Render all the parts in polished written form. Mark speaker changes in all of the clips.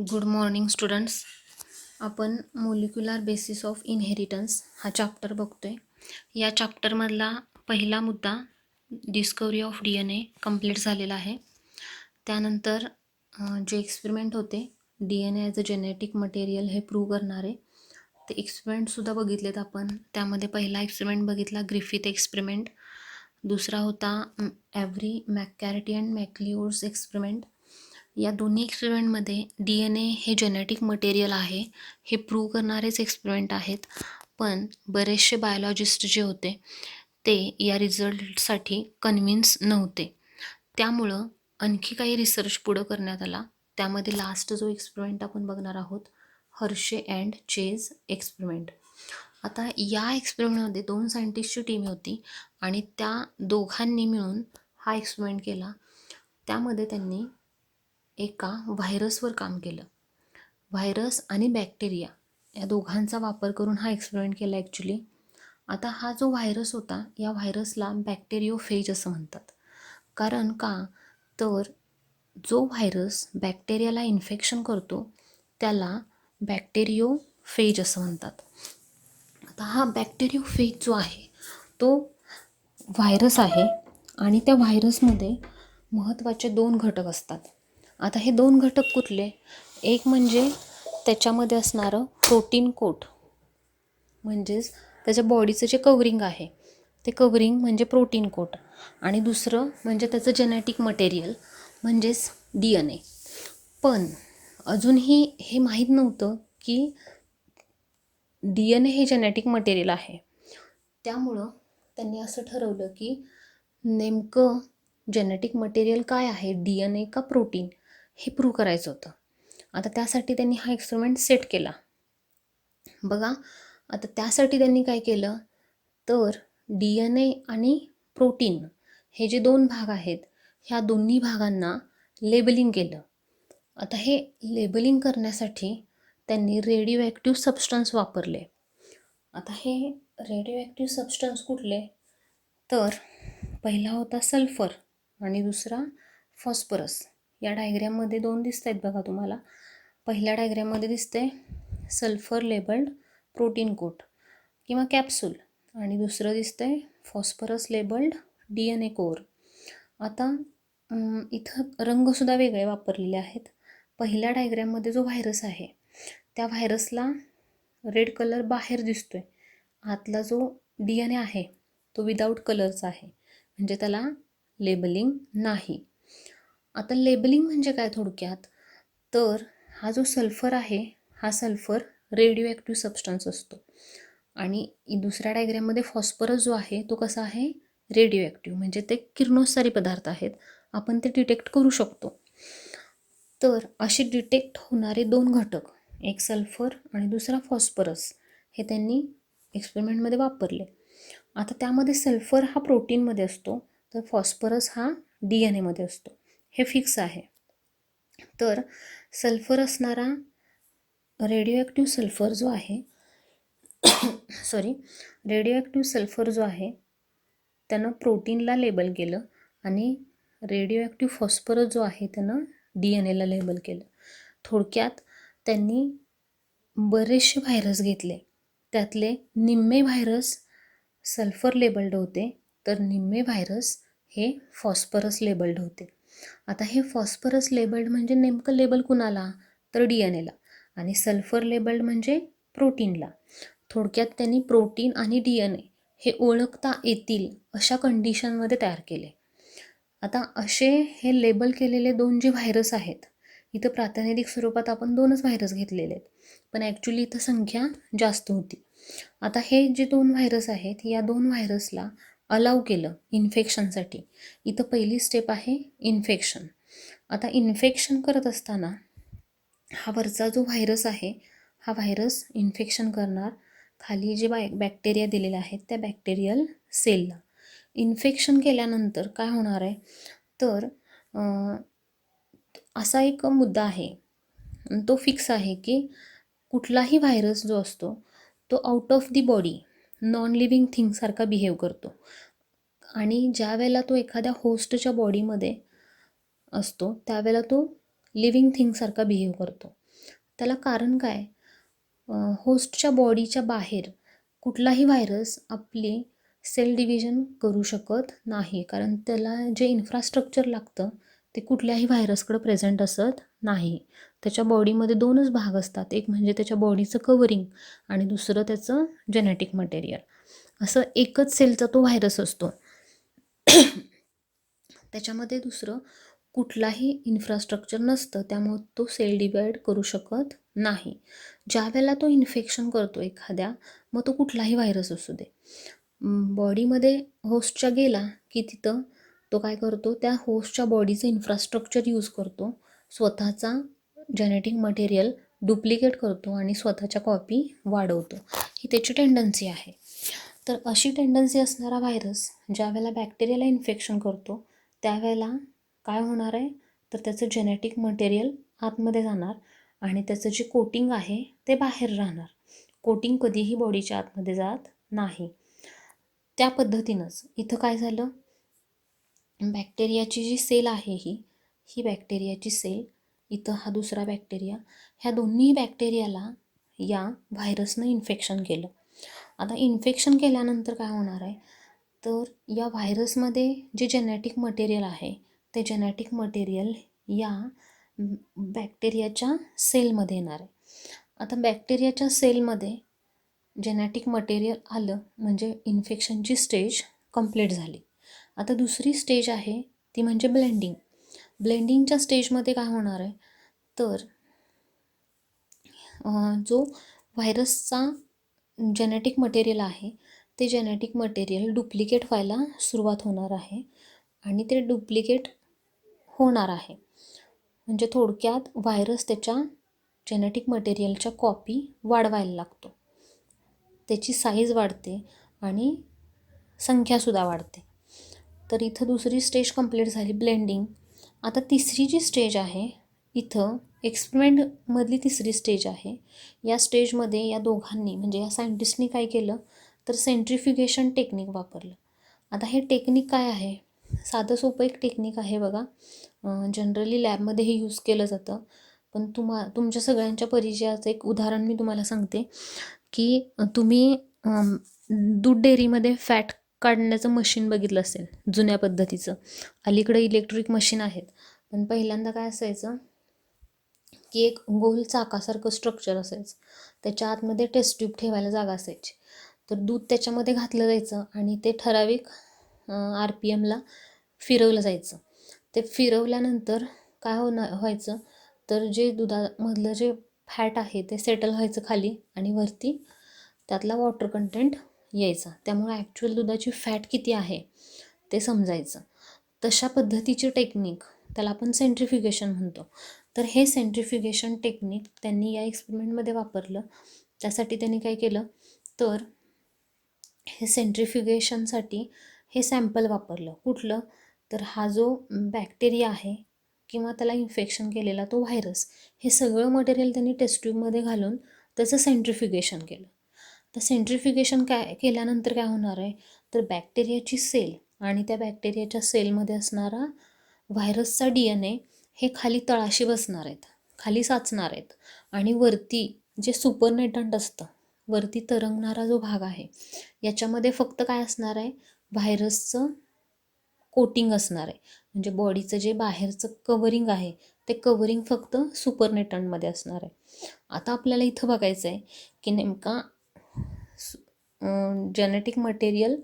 Speaker 1: Good morning students. आपण molecular basis of inheritance हा chapter बघतोय. या चॅप्टरमधला पहिला मुद्दा डिस्कवरी ऑफ DNA कंप्लीट झालेला आहे. त्यानंतर जे एक्सपेरिमेंट होते DNA as a genetic material हे प्रूव्ह करणारे ते एक्सपेरिमेंटसुद्धा बघितलेत आपण. त्यामध्ये पहिला एक्सपेरिमेंट बघितला ग्रिफिथ एक्सपेरिमेंट, दुसरा होता ॲव्हरी मॅककॅर्टी अँड मॅक्लिओड्स एक्सपेरिमेंट. या दोन्ही एक्सपेरिमेंटमध्ये DNA हे जेनेटिक मटेरियल आहे हे प्रूव्ह करणारेच एक्सपेरिमेंट आहेत. पण बरेचसे बायोलॉजिस्ट जे होते ते या रिझल्टसाठी कन्व्हिन्स नव्हते. त्यामुळं आणखी काही रिसर्च पुढं करण्यात आला. त्यामध्ये लास्ट जो एक्सपेरिमेंट आपण बघणार आहोत हर्शे अँड चेज एक्सपेरिमेंट. आता या एक्सपेरिमेंटमध्ये 2 सायंटिस्टची टीम होती आणि त्या दोघांनी मिळून हा एक्सपेरिमेंट केला. त्यामध्ये त्यांनी एका व्हायरसवर काम केलं. व्हायरस आणि बॅक्टेरिया या दोघांचा वापर करून हा एक्सपेरिमेंट केला ॲक्च्युली. आता हा जो व्हायरस होता या व्हायरसला बॅक्टेरियोफेज असं म्हणतात. कारण का तर जो व्हायरस बॅक्टेरियाला इन्फेक्शन करतो त्याला बॅक्टेरियोफेज असं म्हणतात. आता हा बॅक्टेरियोफेज जो आहे तो व्हायरस आहे आणि त्या व्हायरसमध्ये महत्त्वाचे 2 घटक असतात. आता हे 2 घटक कुठले? एक म्हणजे त्याच्यामध्ये असणारं प्रोटीन कोट, म्हणजेच त्याच्या बॉडीचं जे कवरिंग आहे ते कवरिंग म्हणजे प्रोटीन कोट, आणि दुसरं म्हणजे त्याचं जेनेटिक मटेरियल म्हणजेच DNA. पण अजूनही हे माहीत नव्हतं की DNA हे जेनेटिक मटेरियल आहे. त्यामुळं त्यांनी असं ठरवलं की नेमकं जेनेटिक मटेरियल काय आहे, DNA का प्रोटीन, हे प्रूव्ह करायचं होतं. आता त्यासाठी त्यांनी हा एक्सपेरिमेंट सेट केला. बघा, आता त्यासाठी त्यांनी काय केलं तर DNA आणि प्रोटीन हे जे 2 भाग आहेत ह्या दोन्ही भागांना लेबलिंग केलं. आता हे लेबलिंग करण्यासाठी त्यांनी रेडिओ ॲक्टिव्ह सबस्टन्स वापरले. आता हे रेडिओ ॲक्टिव्ह सबस्टन्स कुठले तर पहिला होता सल्फर आणि दुसरा फॉस्फरस. या डायग्रॅममध्ये 2 दिसत आहेत बघा तुम्हाला. पहिल्या डायग्रॅममध्ये दिसते सल्फर लेबल्ड प्रोटीन कोट किंवा कॅप्सूल आणि दुसरं दिसतंय फॉस्फरस लेबल्ड DNA कोर. आता इथं रंगसुद्धा वेगळे वापरलेले आहेत. पहिल्या डायग्रॅममध्ये जो व्हायरस आहे त्या व्हायरसला रेड कलर बाहेर दिसतोय. आतला जो DNA आहे तो विदाऊट कलरचा आहे, म्हणजे त्याला लेबलिंग नाही. आता लेबलिंग म्हणजे काय थोडक्यात तर हा जो सल्फर आहे हा सल्फर रेडिओ ॲक्टिव्ह सबस्टन्स असतो आणि दुसऱ्या डायग्रॅममध्ये फॉस्फरस जो आहे तो कसा आहे रेडिओ ॲक्टिव्ह, म्हणजे ते किरणोत्सारी पदार्थ आहेत, आपण ते डिटेक्ट करू शकतो. तर असे डिटेक्ट होणारे 2 घटक, एक सल्फर आणि दुसरा फॉस्फरस, हे त्यांनी एक्सपेरिमेंटमध्ये वापरले. आता त्यामध्ये सल्फर हा प्रोटीनमध्ये असतो तर फॉस्फरस हा DNA मध्ये असतो, हे फिक्स आहे. तर सल्फर असणारा रेडिओ ॲक्टिव्ह सल्फर जो आहे रेडिओ ॲक्टिव्ह सल्फर जो आहे त्यानं प्रोटीनला लेबल केलं आणि रेडिओ ॲक्टिव्ह फॉस्फरस जो आहे त्यानं DNAला लेबल केलं. थोडक्यात त्यांनी बरेचसे व्हायरस घेतले, त्यातले निम्मे व्हायरस सल्फर लेबल्ड होते तर निम्मे व्हायरस हे फॉस्फरस लेबल्ड होते. आता हे फॉस्फरस लेबल्ड म्हणजे नेमकं लेबल कुणाला तर DNAला आणि सल्फर लेबल्ड म्हणजे प्रोटीनला. थोडक्यात त्यांनी प्रोटीन आणि DNA हे ओळखता येतील अशा कंडिशनमध्ये तयार केले. आता असे हे लेबल केलेले 2 जे व्हायरस आहेत, इथं प्रातिनिधिक स्वरूपात आपण 2च व्हायरस घेतलेले आहेत, पण ॲक्च्युली इथं संख्या जास्त होती. आता हे जे 2 व्हायरस आहेत या 2 व्हायरसला अलाव केलं इन्फेक्शनसाठी. इथं पहिली स्टेप आहे इन्फेक्शन. आता इन्फेक्शन करत असताना हा वरचा जो व्हायरस आहे हा व्हायरस इन्फेक्शन करणार खाली जे बॅक्टेरिया दिलेले आहेत त्या बॅक्टेरियल सेलला. इन्फेक्शन केल्यानंतर काय होणार आहे तर असा एक मुद्दा आहे, तो फिक्स आहे की कुठलाही व्हायरस जो असतो तो out of the body non living थिंगसारखा बिहेव करतो आणि ज्या वेळेला तो एखाद्या होस्टच्या बॉडीमध्ये असतो त्यावेळेला तो लिव्हिंग थिंगसारखा बिहेव करतो. त्याला कारण काय? होस्टच्या बॉडीच्या बाहेर कुठलाही व्हायरस आपली सेल डिव्हिजन करू शकत नाही, कारण त्याला जे इन्फ्रास्ट्रक्चर लागतं ते कुठल्याही व्हायरसकडं प्रेझेंट असत नाही. त्याच्या बॉडीमध्ये 2च भाग असतात, एक म्हणजे त्याच्या बॉडीचं कवरिंग आणि दुसरं त्याचं जेनेटिक मटेरियल. असं एकच सेलचा तो व्हायरस असतो. त्याच्यामध्ये दुसरं कुठलाही इन्फ्रास्ट्रक्चर नसतं, त्यामुळे तो सेल डिवाईड करू शकत नाही. ज्या वेळेला तो इन्फेक्शन करतो एखाद्या, मग तो कुठलाही व्हायरस असू दे, बॉडीमध्ये होस्टच्या गेला की तिथं तो काय करतो, त्या होस्टच्या बॉडीचं इन्फ्रास्ट्रक्चर यूज करतो, स्वतःचा जेनेटिक मटेरियल डुप्लिकेट करतो आणि स्वतःच्या कॉपी वाढवतो. ही त्याची टेंडन्सी आहे. तर अशी टेंडन्सी असणारा व्हायरस ज्या वेळेला बॅक्टेरियाला इन्फेक्शन करतो त्यावेळेला काय होणार आहे, तर त्याचं जेनेटिक मटेरियल आतमध्ये जाणार आणि त्याचं जे कोटिंग आहे ते बाहेर राहणार. कोटिंग कधीही बॉडीच्या आतमध्ये जात नाही. त्या पद्धतीनंच इथं काय झालं, बॅक्टेरियाची जी सेल आहे ही बॅक्टेरियाची सेल, इथं हा दुसरा बॅक्टेरिया, ह्या दोन्ही बॅक्टेरियाला या व्हायरसनं इन्फेक्शन केलं. आता इन्फेक्शन केल्यानंतर काय होणार आहे, तर या व्हायरसमध्ये जे जेनेटिक मटेरियल आहे ते जेनेटिक मटेरियल या बॅक्टेरियाच्या सेलमध्ये येणार आहे. आता बॅक्टेरियाच्या सेलमध्ये जेनेटिक मटेरियल आलं म्हणजे इन्फेक्शनची स्टेज कंप्लीट झाली. आता दुसरी स्टेज आहे ती म्हणजे ब्लेंडिंग. ब्लेंडिंगच्या स्टेजमध्ये काय होणार आहे, तर जो व्हायरसचा जेनेटिक मटेरियल आहे ते जेनेटिक मटेरियल डुप्लिकेट व्हायला सुरुवात होणार आहे आणि ते डुप्लिकेट होणार आहे. म्हणजे थोडक्यात व्हायरस त्याच्या जेनेटिक मटेरियलच्या कॉपी वाढवायला लागतो, त्याची साईज वाढते आणि संख्यासुद्धा वाढते. तर इथं दुसरी स्टेज कंप्लीट झाली, ब्लेंडिंग. आता तिसरी जी स्टेज आहे, इथं एक्सपेरिमेंटमधली तिसरी स्टेज आहे. या स्टेजमध्ये या दोघांनी म्हणजे या सायंटिस्टनी काय केलं, तर सेंट्रिफ्युगेशन टेक्निक वापरलं. आता हे टेक्निक काय आहे, साधं सोपं एक टेक्निक आहे बघा. जनरली लॅबमध्ये हे यूज केलं जातं, पण तुमच्या सगळ्यांच्या परिचयाचं एक उदाहरण मी तुम्हाला सांगते की तुम्ही दूध डेअरीमध्ये फॅट काढण्याचं मशीन बघितलं असेल जुन्या पद्धतीचं. अलीकडे इलेक्ट्रिक मशीन आहेत, पण पहिल्यांदा काय असायचं की एक गोल चाकासारखं स्ट्रक्चर असायचं, त्याच्या आतमध्ये टेस्ट ट्यूब ठेवायला जागा असायची. तर दूध त्याच्यामध्ये घातलं जायचं आणि ते ठराविक RPMला फिरवलं जायचं. ते फिरवल्यानंतर काय व्हायचं, तर जे दुधामधलं जे फॅट आहे ते सेटल व्हायचं खाली आणि वरती त्यातला वॉटर कंटेंट यायचा, त्यामुळे ॲक्च्युअल दुधाची फॅट किती आहे ते समजायचं. तशा पद्धतीची टेक्निक, त्याला आपण सेंट्रिफ्युगेशन म्हणतो. तर हे सेंट्रिफ्युगेशन टेक्निक त्यांनी या एक्सपेरिमेंटमध्ये वापरलं. त्यासाठी त्यांनी काय केलं, तर हे सेंट्रिफ्युगेशनसाठी हे सॅम्पल वापरलं. कुठलं, तर हा जो बॅक्टेरिया आहे किंवा त्याला इन्फेक्शन केलेला तो व्हायरस, हे सगळं मटेरियल त्यांनी टेस्ट ट्यूबमध्ये घालून त्याचं सेंट्रिफ्युगेशन केलं. तर सेंट्रिफ्युगेशन काय केल्यानंतर काय होणार आहे, तर बॅक्टेरियाची सेल आणि त्या बॅक्टेरियाच्या सेलमध्ये असणारा व्हायरसचा DNA हे खाली तळाशी बसणार आहेत, खाली साचणार आहेत आणि वरती जे सुपरनेटंट असतं, वरती तरंगणारा जो भाग आहे याच्यामध्ये फक्त काय असणार आहे, व्हायरसचं कोटिंग असणार आहे. म्हणजे बॉडीचं जे बाहेरचं कवरिंग आहे ते कवरिंग फक्त सुपरनेटंटमध्ये असणार आहे. आता आपल्याला इथं बघायचं आहे की नेमका जेनेटिक मटेरियल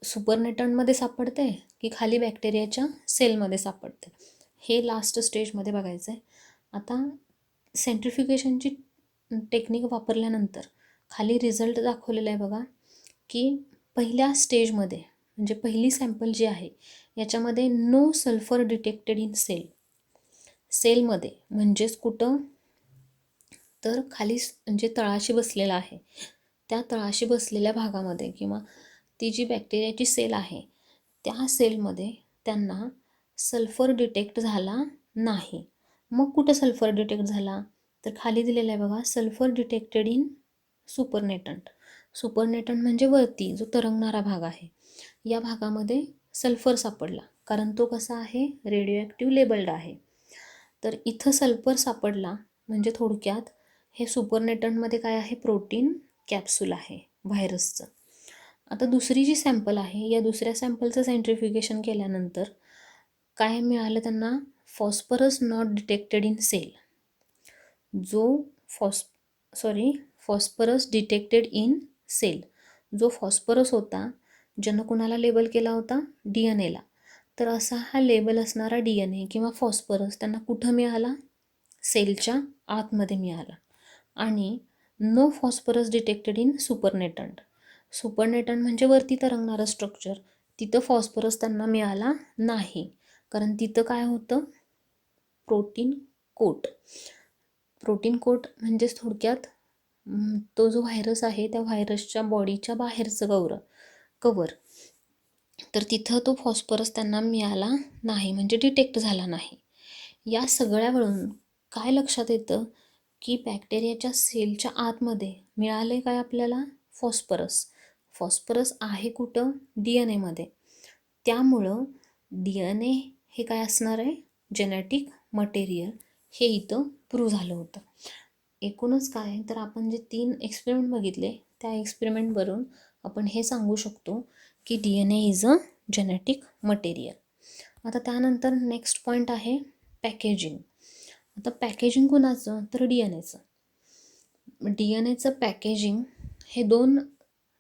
Speaker 1: सुपरनेटंटमध्ये सापडते की खाली बॅक्टेरियाच्या सेलमध्ये सापडते, हे लास्ट स्टेजमध्ये बघायचं आहे. आता सेंट्रिफ्युगेशनची टेक्निक वापरल्यानंतर खाली रिझल्ट दाखवलेला आहे बघा, की पहिल्या स्टेजमध्ये म्हणजे पहिली सॅम्पल जी आहे याच्यामध्ये नो सल्फर डिटेक्टेड इन सेलमध्ये, म्हणजेच कुठं, तर खाली म्हणजे तळाशी बसलेला आहे त्या तळाशी बसलेल्या भागामध्ये किंवा ती जी बॅक्टेरियाची सेल आहे त्या सेलमध्ये त्यांना सल्फर डिटेक्ट झाला नाही. मग कुठं सल्फर डिटेक्ट झाला, तर खाली दिलेलं आहे बघा, सल्फर डिटेक्टेड इन सुपरनेटंट. सुपरनेटंट म्हणजे वरती जो तरंगणारा भाग आहे, या भागामध्ये सल्फर सापडला, कारण तो कसा आहे, रेडिओ ॲक्टिव्ह लेबल्ड आहे. तर इथं सल्फर सापडला म्हणजे थोडक्यात हे सुपरनेटंटमध्ये काय आहे, प्रोटीन कॅप्सूल आहे व्हायरसचं. आता दुसरी जी सॅम्पल आहे, या दुसऱ्या सॅम्पलचं सेंट्रिफ्युगेशन केल्यानंतर काय मिळालं त्यांना, phosphorus not detected in cell. जो फॉस्फरस डिटेक्टेड इन सेल, जो फॉस्फरस होता ज्यानं कुणाला लेबल केला होता, DNA ला. तर असा हा लेबल असणारा DNA किंवा फॉस्फरस त्यांना कुठं मिळाला, सेलच्या आतमध्ये मिळाला. आणि नो फॉस्फरस डिटेक्टेड इन सुपरनेटंट. सुपरनेटंट म्हणजे वरती तरंगणारं स्ट्रक्चर, तिथं फॉस्फरस त्यांना मिळाला नाही, कारण तिथं काय होतं, प्रोटीन कोट. प्रोटीन कोट म्हणजेच थोडक्यात तो जो व्हायरस आहे त्या व्हायरसच्या बॉडीच्या बाहेरचं कवर. तर तिथं तो फॉस्फरस त्यांना मिळाला नाही, म्हणजे डिटेक्ट झाला नाही. या सगळ्यावरून काय लक्षात येतं की बॅक्टेरियाच्या सेलच्या आतमध्ये मिळाले काय आपल्याला, फॉस्फरस आहे कुठं, DNA मध्ये. त्यामुळं DNA हे काय असणार आहे, जेनेटिक मटेरियल, हे इथं प्रूव्ह झालं होतं. एकूणच काय तर आपण जे 3 एक्सपेरिमेंट बघितले त्या एक्सपेरिमेंटवरून आपण हे सांगू शकतो की DNA is a genetic material. आता त्यानंतर नेक्स्ट पॉईंट आहे पॅकेजिंग. आता पॅकेजिंग कुणाचं, तर DNAचं. DNAचं पॅकेजिंग हे 2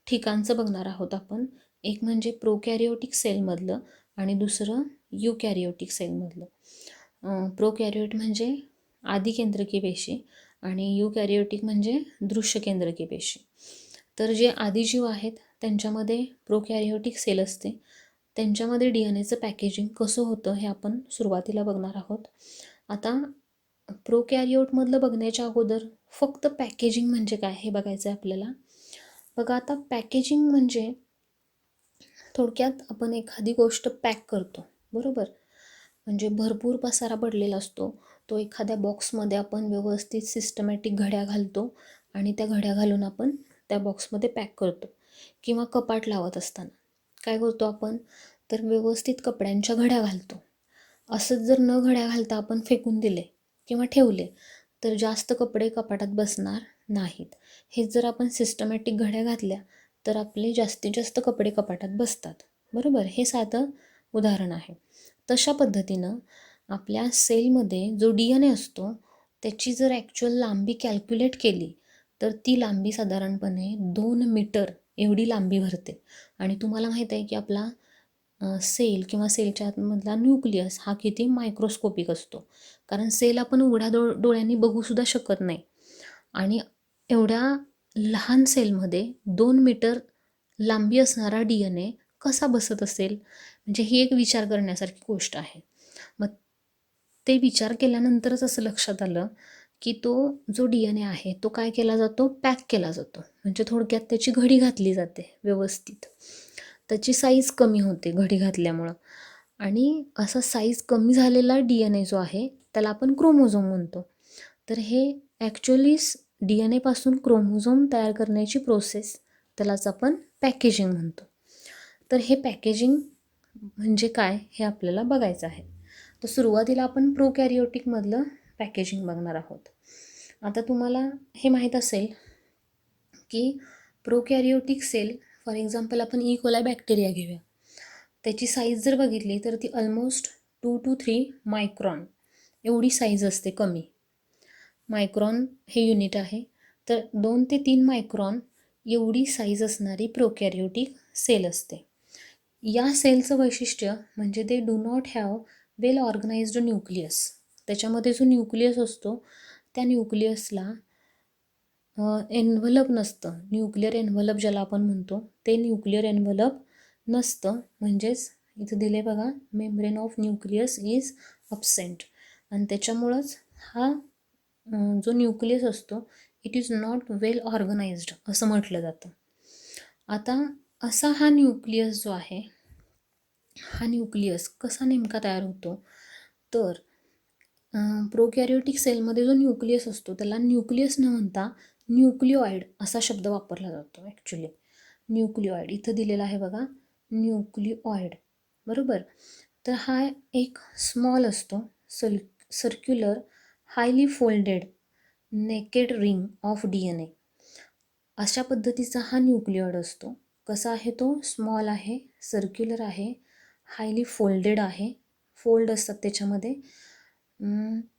Speaker 1: ठिकाणचं बघणार आहोत आपण. एक म्हणजे प्रोकॅरियोटिक सेलमधलं आणि दुसरं युकॅरियोटिक सेलमधलं. प्रोकॅरियोट म्हणजे आदिकेंद्रकी पेशी आणि युकॅरियोटिक म्हणजे दृश्यकेंद्रकी पेशी. तर जे आदिजीव आहेत त्यांच्यामध्ये प्रोकॅरियोटिक सेल असते, त्यांच्यामध्ये DNAचं पॅकेजिंग कसं होतं हे आपण सुरुवातीला बघणार आहोत. आता प्रोकॅरियोटमधलं बघण्याच्या अगोदर फक्त पॅकेजिंग म्हणजे काय हे बघायचं आहे आपल्याला. बघा, आता पॅकेजिंग म्हणजे थोडक्यात आपण एखादी गोष्ट पॅक करतो, बरोबर. म्हणजे भरपूर पसारा पडलेला असतो, तो एखाद्या बॉक्समध्ये आपण व्यवस्थित सिस्टमॅटिक घड्या घालतो आणि त्या घड्या घालून आपण त्या बॉक्समध्ये पॅक करतो. किंवा कपाट लावत असताना काय करतो आपण, तर व्यवस्थित कपड्यांच्या घड्या घालतो. असंच जर न घड्या घालता आपण फेकून दिले किंवा ठेवले तर जास्त कपडे कपाटात बसणार नाहीत. हेच जर आपण सिस्टमॅटिक घड्या घातल्या तर आपले जास्तीत जास्त कपडे कपाटात बसतात, बरोबर. हे साधं उदाहरण आहे. तशा पद्धतीनं आपल्या सेलमध्ये जो DNA असतो त्याची जर ॲक्च्युअल लांबी कॅल्क्युलेट केली तर ती लांबी साधारणपणे 2 मीटर एवढी लांबी भरते. आणि तुम्हाला माहीत आहे की आपला सेल किंवा सेलच्या आतमधला न्यूक्लियस हा किती मायक्रोस्कोपिक असतो, कारण सेल आपण उघड्या डोळ्यांनी बघूसुद्धा शकत नाही. आणि एवढ्या लहान सेलमध्ये 2 मीटर लांबी असणारा DNA कसा बसत असेल, म्हणजे ही एक विचार करण्यासारखी गोष्ट आहे. मग ते विचार केल्यानंतरच असं लक्षात आलं की तो जो DNA आहे तो काय केला जातो, पॅक केला जातो. म्हणजे थोडक्यात त्याची घडी घातली जाते व्यवस्थित, त्याची साईज कमी होते घडी घातल्यामुळं. आणि असा साईज कमी झालेला DNA जो आहे त्याला आपण क्रोमोझोम म्हणतो. तर हे ॲक्च्युअली DNA पासून क्रोमोझोम तयार करण्याची प्रोसेस, त्यालाच आपण पॅकेजिंग म्हणतो. तर हे पॅकेजिंग म्हणजे काय हे आपल्याला बघायचं आहे. तर सुरुवातीला आपण प्रोकॅरियोटिकमधलं पॅकेजिंग बघणार आहोत. आता तुम्हाला हे माहीत असेल की प्रोकॅरियोटिक सेल, फॉर एक्झाम्पल आपण कोलाई बॅक्टेरिया घेऊया, त्याची साईज जर बघितली तर ती ऑलमोस्ट 2 to 3 मायक्रॉन एवढी साईज असते. कमी मायक्रॉन हे युनिट आहे, तर 2 ते 3 मायक्रॉन एवढी साईज असणारी प्रोकॅरियोटिक सेल असते. या सेलचं वैशिष्ट्य म्हणजे they do not have well organised nucleus. त्याच्यामध्ये जो न्यूक्लियस असतो त्या न्यूक्लियसला एन्व्हलप नसतं, न्यूक्लिअर एन्व्हलप ज्याला आपण म्हणतो ते न्यूक्लिअर एन्व्हलप नसतं. म्हणजेच इथं दिले बघा, membrane of nucleus is absent. आणि त्याच्यामुळंच हा जो न्यूक्लियस असतो it is not well organised असं म्हटलं जातं. आता असा हा न्यूक्लियस जो आहे, हा न्यूक्लियस कसा नेमका तयार होतो, तर प्रोकॅरियोटिक सेलमध्ये जो न्यूक्लियस असतो त्याला न्यूक्लियस न म्हणता न्यूक्लिओइड असा शब्द वापरला जातो. ॲक्च्युली न्यूक्लिओइड इथं दिलेला आहे बघा, न्यूक्लिओइड, बरोबर. तर हा एक स्मॉल असतो, circular highly folded naked ring of DNA. अशा पद्धतीचा हा न्यूक्लिओइड असतो. कसा आहे तो? स्मॉल आहे, सर्क्युलर आहे, हायली फोल्डेड आहे, फोल्ड असतात त्याच्यामध्ये,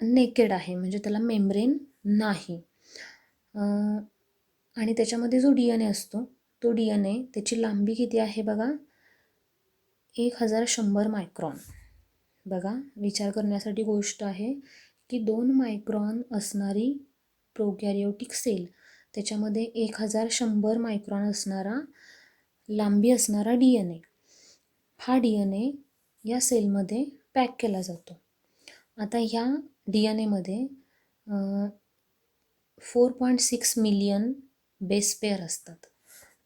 Speaker 1: नेकेड आहे म्हणजे त्याला मेम्ब्रेन नाही. आणि त्याच्यामध्ये जो DNA असतो तो DNA त्याची लांबी किती आहे बघा, 1100 मायक्रॉन. बघा, विचार करण्यासाठी गोष्ट आहे की 2 मायक्रॉन असणारी प्रोकॅरियोटिक सेल, त्याच्यामध्ये 1100 मायक्रॉन असणारा लांबी असणारा DNA, हा DNA या सेलमध्ये पॅक केला जातो. आता ह्या DNA मध्ये 4.6 मिलियन बेस पेअर असतात.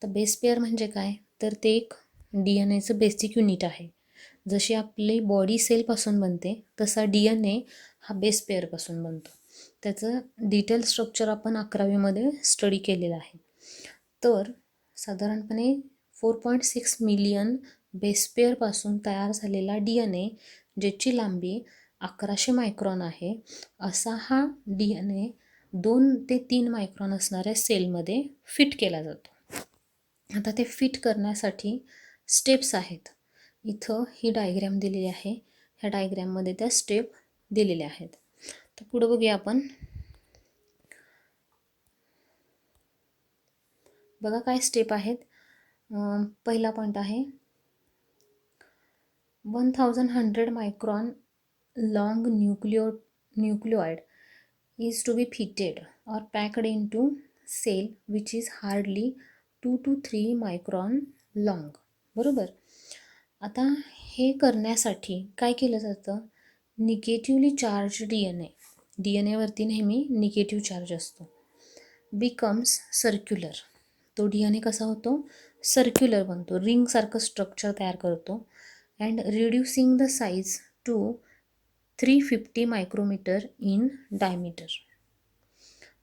Speaker 1: तर बेस पेअर म्हणजे काय? तर ते एक DNAचं बेसिक युनिट आहे. जशी आपली बॉडी सेलपासून बनते तसा DNA हा बेस पेअरपासून बनतो. त्याचं डिटेल स्ट्रक्चर आपण 11वीमध्ये स्टडी केलेलं आहे. तर साधारणपणे 4.6 मिलियन बेस पेअरपासून तयार झालेला DNA, ज्याची लांबी 1100 मायक्रॉन आहे, असा हा DNA 2 ते 3 मायक्रॉन असणाऱ्या सेलमध्ये फिट केला जातो. आता ते फिट करण्यासाठी स्टेप्स आहेत. इथं ही डायग्रॅम दिलेली आहे. ह्या डायग्रॅममध्ये त्या स्टेप दिलेल्या आहेत. तर पुढं बघूया आपण. बघा काय स्टेप आहेत. पहिला पॉईंट आहे 1100 micron long न्यूक्लिओइड is to be fitted or packed into cell which is hardly 2 to 3 micron long. बरोबर. आता हे करण्यासाठी काय केलं जातं? निगेटिव्हली चार्ज DNA वरती नेहमी निगेटिव्ह चार्ज असतो. Becomes circular. तो DNA कसा होतो? सर्क्युलर बनतो, रिंगसारखं स्ट्रक्चर तयार करतो. And reducing the size to 350 micrometre in diameter.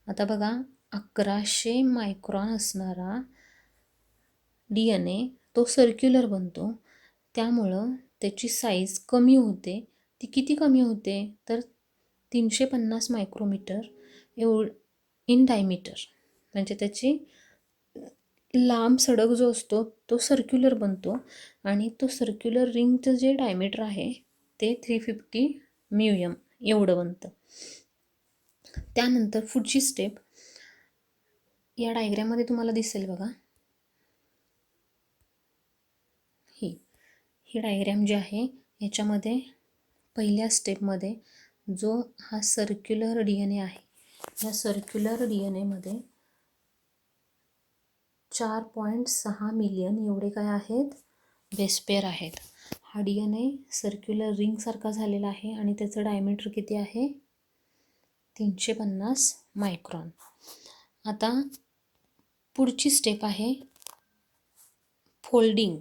Speaker 1: आता बघा, 1100 मायक्रॉन असणारा DNA तो सर्क्युलर बनतो, त्यामुळं त्याची साईज कमी होते. ती किती कमी होते? तर 350 मायक्रोमीटर इन डायमीटर. म्हणजे त्याची लांब सडक जो असतो तो सर्क्युलर बनतो आणि तो सर्क्युलर रिंगचं जे डायमीटर आहे ते 350 म्यूएम एवढं बनतं. त्यानंतर पुढची स्टेप या डायग्रॅममध्ये तुम्हाला दिसेल बघा. ही डायग्रॅम जी आहे याच्यामध्ये पहिल्या स्टेपमध्ये जो हा सर्क्युलर DNA आहे, या सर्क्युलर DNA मध्ये 4.6 मिलियन एवढे काय आहेत? बेस पेअर आहेत. हा DNA सर्क्युलर रिंगसारखा झालेला आहे आणि त्याचं डायमीटर किती आहे? 350 मायक्रॉन. आता पुढची स्टेप आहे फोल्डिंग.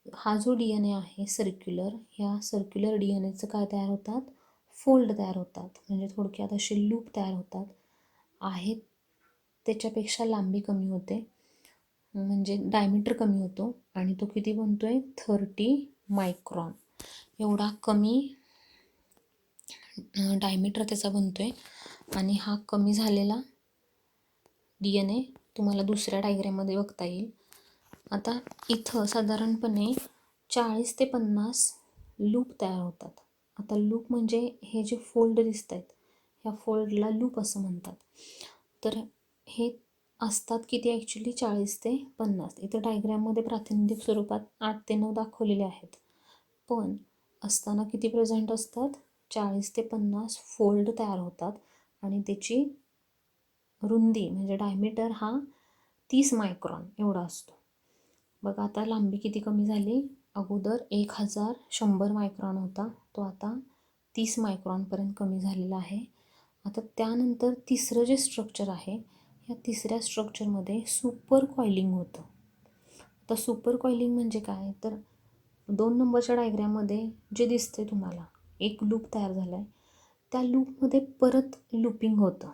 Speaker 1: हा जो DNA आहे सर्क्युलर, ह्या सर्क्युलर DNAचं काय तयार होतात? फोल्ड तयार होतात. म्हणजे थोडक्यात असे लूप तयार होतात. आहेत त्याच्यापेक्षा लांबी कमी होते, म्हणजे डायमीटर कमी होतो आणि तो किती बनतोय? 30 मायक्रॉन एवढा कमी डायमीटर त्याचा बनतोय. आणि हा कमी झालेला DNA तुम्हाला दुसऱ्या डायग्रॅममध्ये बघता येईल. आता इथं साधारणपणे 40 ते 50 लूप तयार होतात. आता लूप म्हणजे हे जे फोल्ड दिसत आहेत, ह्या फोल्डला लूप असं म्हणतात. तर हे असतात किती ॲक्च्युली? 40 ते 50. इथं डायग्रॅममध्ये प्रातिनिधिक स्वरूपात 8 ते 9 दाखवलेले आहेत, पण असताना किती प्रेझेंट असतात? 40 ते 50 फोल्ड तयार होतात आणि त्याची रुंदी म्हणजे डायमीटर हा 30 मायक्रॉन एवढा असतो. बघा, आता लांबी किती कमी झाली? अगोदर 1100 मायक्रॉन होता, तो आता 30 मायक्रॉनपर्यंत कमी झालेला आहे. आता त्यानंतर तिसरं जे स्ट्रक्चर आहे, ह्या तिसऱ्या स्ट्रक्चरमध्ये सुपर कॉइलिंग होतं. आता सुपर कॉइलिंग म्हणजे काय? तर 2 नंबरच्या डायग्रॅममध्ये जे दिसते तुम्हाला, एक लूप तयार झाला आहे, त्या लूपमध्ये परत लूपिंग होतं,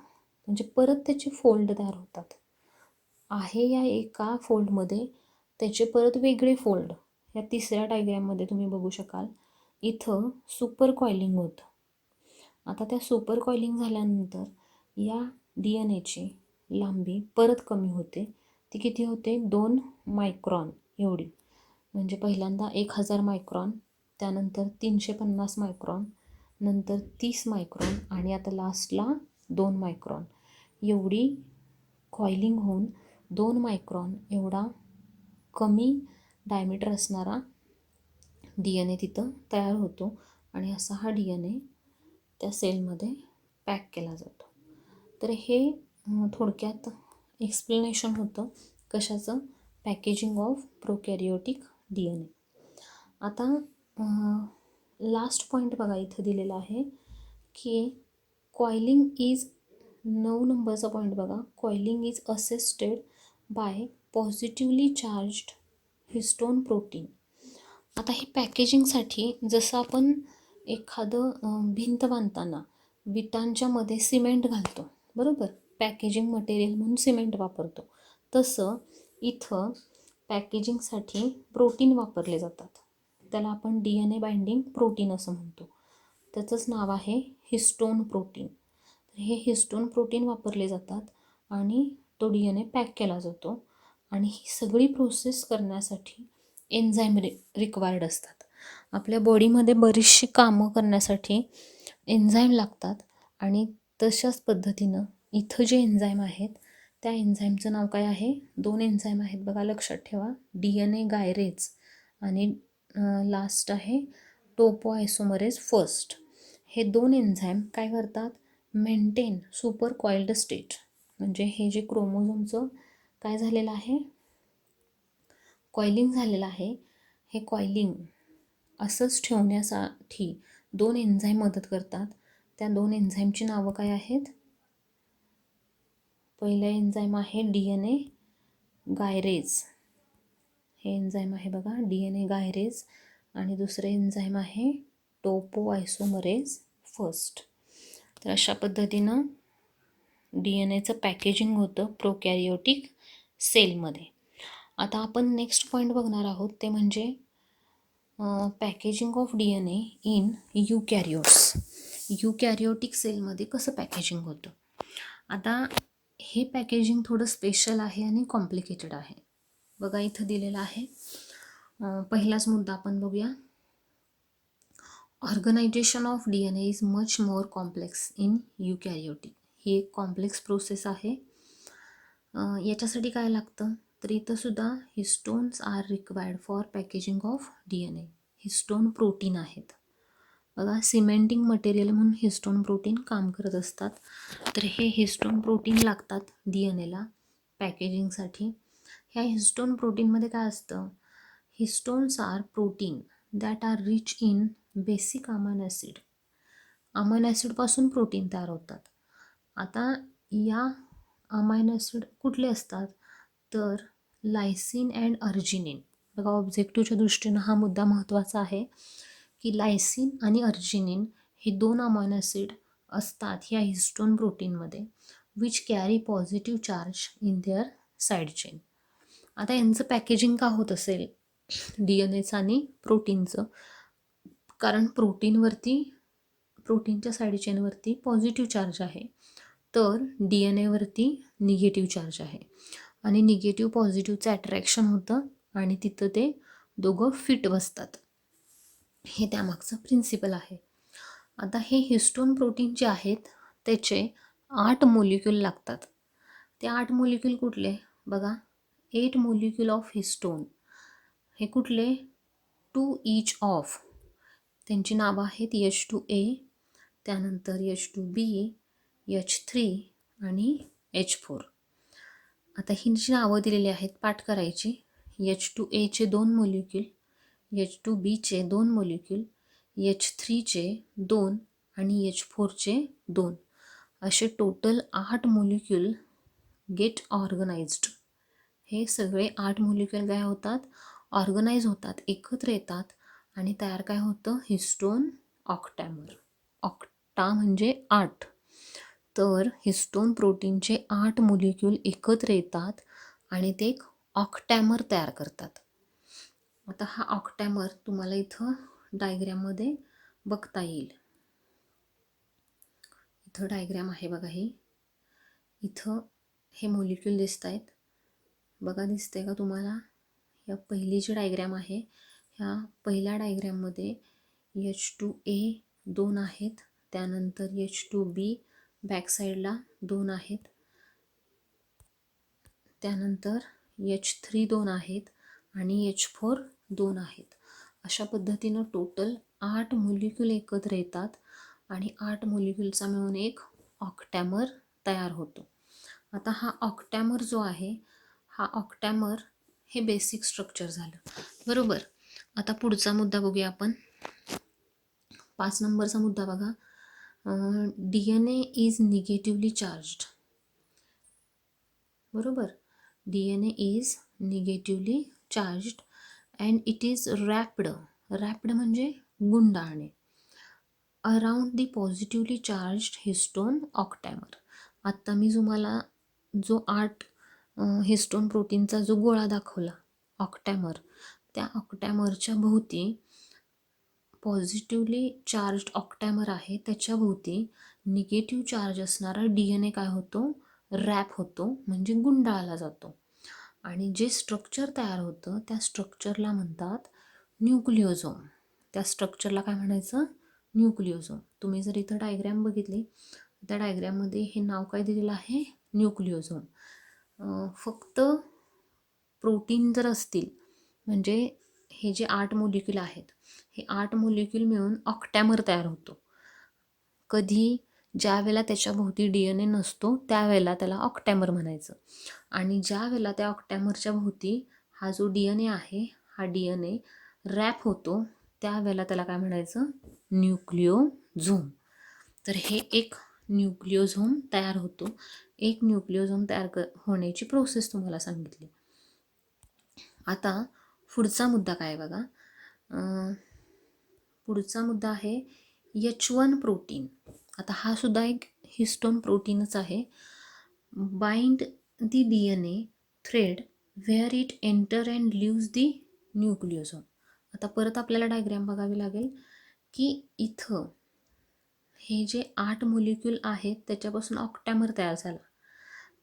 Speaker 1: म्हणजे परत त्याचे फोल्ड तयार होतात. आहे या एका फोल्डमध्ये त्याचे परत वेगळे फोल्ड या तिसऱ्या डायग्रॅममध्ये तुम्ही बघू शकाल. इथं सुपर कॉइलिंग होतं. आता त्या सुपर कॉइलिंग झाल्यानंतर या DNA लांबी परत कमी होते. ती किती होते? 2 मायक्रॉन एवढी. म्हणजे पहिल्यांदा 1000 मायक्रॉन, त्यानंतर 350 मायक्रॉन, नंतर 30 मायक्रॉन आणि आता लास्टला 2 मायक्रॉन एवढी कॉइलिंग होऊन 2 मायक्रॉन एवढा कमी डायमीटर असणारा DNA तिथं तयार होतो आणि असा हा DNA त्या सेलमध्ये पॅक केला जातो. तर हे थोडक्यात एक्सप्लेनेशन होतं कशाचं? Packaging of prokaryotic DNA. आता लास्ट पॉईंट बघा इथं दिलेला आहे की कॉइलिंग इज 9 नंबरचा पॉईंट बघा. Coiling is assisted by positively charged histone protein. आता हे पॅकेजिंगसाठी जसं आपण एखादं भिंत बांधताना विटांच्या मध्ये सिमेंट घालतो, बरोबर? पॅकेजिंग मटेरियल म्हणून सिमेंट वापरतो, तसं इथं पॅकेजिंगसाठी प्रोटीन वापरले जातात. त्याला आपण DNA बाइंडिंग प्रोटीन असं म्हणतो. त्याचंच नाव आहे हिस्टोन प्रोटीन. हे हिस्टोन प्रोटीन वापरले जातात आणि तो DNA पॅक केला जातो. आणि ही सगळी प्रोसेस करण्यासाठी एन्झाईम रिक्वायर्ड असतात. आपल्या बॉडीमध्ये बरीचशी कामं करण्यासाठी एन्झाईम लागतात आणि तशाच पद्धतीनं इथं जे एन्झाईम आहेत त्या एन्झाईमचं नाव काय आहे? 2 एन्झाईम आहेत बघा, लक्षात ठेवा. DNA गायरेज आणि लास्ट आहे टोपोआयसोमरेज फर्स्ट. हे 2 एन्झाईम काय करतात? Maintain super coiled state. म्हणजे हे जे क्रोमोझोमचं काय झालेलं आहे? कॉइलिंग झालेलं आहे. हे कॉइलिंग असंच ठेवण्यासाठी 2 एन्झाईम मदत करतात. त्या 2 एन्झाईमची नावं काय आहेत? पहिलं एन्झाईम आहे DNA गायरेज. हे एन्झाईम आहे बघा, DNA गायरेज. आणि दुसरे एन्झाईम आहे टोपोआयसोमरेज फर्स्ट. तर अशा पद्धतीनं DNAचं पॅकेजिंग होतं प्रोकॅरियोटिक सेलमध्ये. आता आपण नेक्स्ट पॉईंट बघणार आहोत ते म्हणजे पॅकेजिंग ऑफ DNA इन युकॅरियोट्स. युकॅरियोटिक सेलमध्ये कसं पॅकेजिंग होतं? आता हे पॅकेजिंग थोडं स्पेशल आहे आणि कॉम्प्लिकेटेड आहे. बघा इथं दिलेलं आहे. पहिलाच मुद्दा आपण बघूया. Organisation of DNA is much more complex in eukaryotic. ही एक कॉम्प्लेक्स प्रोसेस आहे. याच्यासाठी काय लागतं? तर इथं सुद्धा histones are required for packaging of DNA. Histone protein आहेत बघा. सिमेंटिंग मटेरियल म्हणून हिस्टोन प्रोटीन काम करत असतात. तर हे हिस्टोन प्रोटीन लागतात DNAला पॅकेजिंगसाठी. ह्या हिस्टोन प्रोटीनमध्ये काय असतं? Histones are protein that are rich in basic amino acid. Amino ॲसिडपासून प्रोटीन तयार होतात. आता या अमायनो ॲसिड कुठले असतात? तर लायसिन अँड अर्जिनिन. बघा ऑब्जेक्टिव्हच्या दृष्टीनं हा मुद्दा महत्त्वाचा आहे की लायसिन आणि अर्जिनिन हे 2 अमायनो ॲसिड असतात ह्या हिस्टोन प्रोटीनमध्ये, which carry positive charge in their side chain. आता यांचं पॅकेजिंग का होत असेल DNAचं आणि प्रोटीनचं? कारण प्रोटीनच्या साईड चेनवरती पॉझिटिव्ह चार्ज आहे, तर DNAवरती निगेटिव्ह चार्ज आहे आणि निगेटिव्ह पॉझिटिव्हचं अट्रॅक्शन होतं आणि तिथं ते दोघं फिट बसतात. हे त्यामागचं प्रिन्सिपल आहे. आता हे हिस्टोन प्रोटीन जे आहेत त्याचे 8 मोलिक्यूल लागतात. ते 8 मोलिक्यूल कुठले? बघा 8 मोलिक्यूल ऑफ हिस्टोन. हे कुठले? 2 ईच ऑफ. त्यांची नावं आहेत H2A, त्यानंतर H2B, H3 आणि H4. आता ही जी नावं दिलेली आहेत पाठ करायची. H2Aचे 2 मोलिक्यूल, H2Bचे 2 मोलिक्यूल, H3चे 2 आणि H4चे 2. असे टोटल 8 मोलिक्यूल गेट ऑर्गनाइज्ड. हे सगळे 8 मोलिक्यूल काय होतात? ऑर्गनाइज होतात, एकत्र येतात आणि तयार काय होतं? हिस्टोन ऑक्टॅमर. ऑक्टा म्हणजे 8. तर हिस्टोन प्रोटीनचे 8 मोलिक्यूल एकत्र येतात आणि ते एक ऑक्टॅमर तयार करतात. आता हा ऑक्टॅमर तुम्हाला इथं डायग्रॅममध्ये बघता येईल. इथं डायग्रॅम आहे बघा ही. इथं हे मॉलिक्यूल दिसत आहेत, बघा दिसते का तुम्हाला? या पहिली जी डायग्रॅम आहे, ह्या पहिल्या डायग्रॅममध्ये H2A 2 आहेत, त्यानंतर H2B बॅक साईडला 2 आहेत, त्यानंतर H3 2 आहेत आणि H4 2 आहेत. अशा पद्धतीनं टोटल 8 मॉलिक्यूल एकत्र येतात आणि 8 मॉलिक्यूलचा मिळून एक ऑक्टॅमर तयार होतो. आता हा ऑक्टॅमर जो आहे, हा ऑक्टॅमर हे बेसिक स्ट्रक्चर झालं, बरोबर. आता पुढचा मुद्दा बघूया आपण. 5 नंबरचा मुद्दा बघा. DNA इज निगेटिव्हली चार्ज्ड, बरोबर. DNA is negatively charged and it is wrapped म्हणजे गुंडाळणे around the positively charged histone octamer. आत्ता मी तुम्हाला जो 8 हिस्टोन प्रोटीनचा जो गोळा दाखवला ऑक्टॅमर, त्या ऑक्टॅमरच्या भोवती पॉझिटिव्हली चार्ज्ड ऑक्टॅमर आहे, त्याच्या भोवती निगेटिव्ह चार्ज असणारा DNA काय होतो? रॅप होतो, म्हणजे गुंडाळला जातो. आणि जे स्ट्रक्चर तयार होतं त्या स्ट्रक्चरला म्हणतात न्यूक्लिओझोम. त्या स्ट्रक्चरला काय म्हणायचं? न्यूक्लिओझोम. तुम्ही जर इथं डायग्रॅम बघितली, त्या डायग्रॅममध्ये हे नाव काय दिलेलं आहे? न्यूक्लिओझोम. फक्त प्रोटीन जर असतील, म्हणजे हे जे 8 मॉलिक्यूल आहेत, हे 8 मॉलिक्यूल मिळून ऑक्टॅमर तयार होतो. कधी? ज्या वेळेला त्याच्या भोवती DNA नसतो त्यावेळेला त्याला ऑक्टॅमर म्हणायचं. आणि ज्या वेळेला त्या ऑक्टॅमरच्या भोवती हा जो DNA आहे, हा DNA रॅप होतो, त्यावेळेला त्याला काय म्हणायचं? न्यूक्लिओझोम. तर हे एक न्यूक्लिओझोम तयार होतो. एक न्यूक्लिओझोम तयार होण्याची प्रोसेस तुम्हाला सांगितली. आता पुढचा मुद्दा काय बघा. पुढचा मुद्दा आहे H1 प्रोटीन. आता हा सुद्धा एक हिस्टोन प्रोटीनच आहे. Bind the DNA thread where it enter and leaves the nucleosome. आता परत आपल्याला डायग्रॅम बघावी लागेल की इथं हे जे 8 मॉलिक्यूल आहेत त्याच्यापासून ऑक्टॅमर तयार झाला,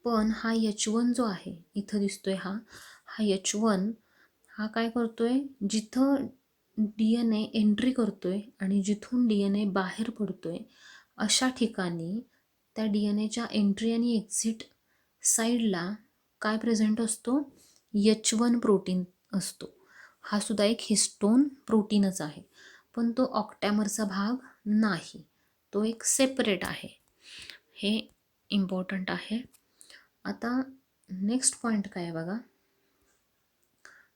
Speaker 1: पण हा H1 जो आहे इथं दिसतोय, हा H1 हा काय करतोय? जिथं DNA एंट्री करतोय आणि जिथून DNA बाहेर पडतोय अशा ठिकाणी त्या DNAच्या एंट्री आणि एक्झिट साईडला काय प्रेझेंट असतो? H1 प्रोटीन असतो. हा सुद्धा एक हिस्टोन प्रोटीनच आहे, पण तो ऑक्टॅमरचा भाग नाही, तो एक सेपरेट आहे. हे इम्पॉर्टंट आहे. आता नेक्स्ट पॉईंट काय आहे बघा.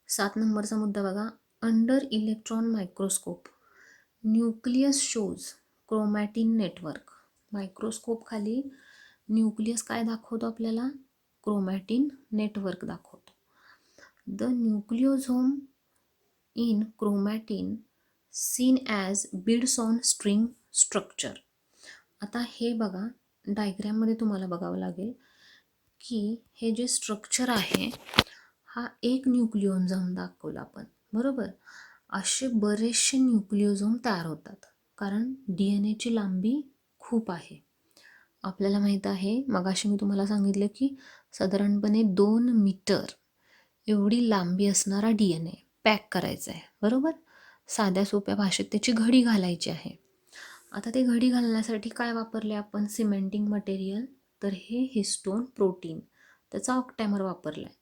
Speaker 1: 7 नंबरचा मुद्दा बघा. Under electron microscope nucleus shows chromatin network. Microscope खाली न्यूक्लियस काय दाखवतो आपल्याला? क्रोमॅटिन नेटवर्क दाखवतो. The nucleosome in chromatin seen as beads on string structure. आता हे बघा, डायग्रॅममध्ये तुम्हाला बघावं लागेल की हे जे स्ट्रक्चर आहे, हा एक न्यूक्लिओझोम दाखवला आपण, बरोबर. असे बरेचसे न्यूक्लिओझोम तयार होतात, कारण DNAची लांबी खूप आहे. आपल्याला माहीत आहे, मगाशी मी तुम्हाला सांगितलं की साधारणपणे 2 मीटर एवढी लांबी असणारा DNA पॅक करायचा आहे, बरोबर. साध्या सोप्या भाषेत त्याची घडी घालायची आहे. आता ते घडी घालण्यासाठी काय वापरले आपण? Cementing material. तर हे हिस्टोन प्रोटीन, त्याचा ऑक्टॅमर वापरला आहे.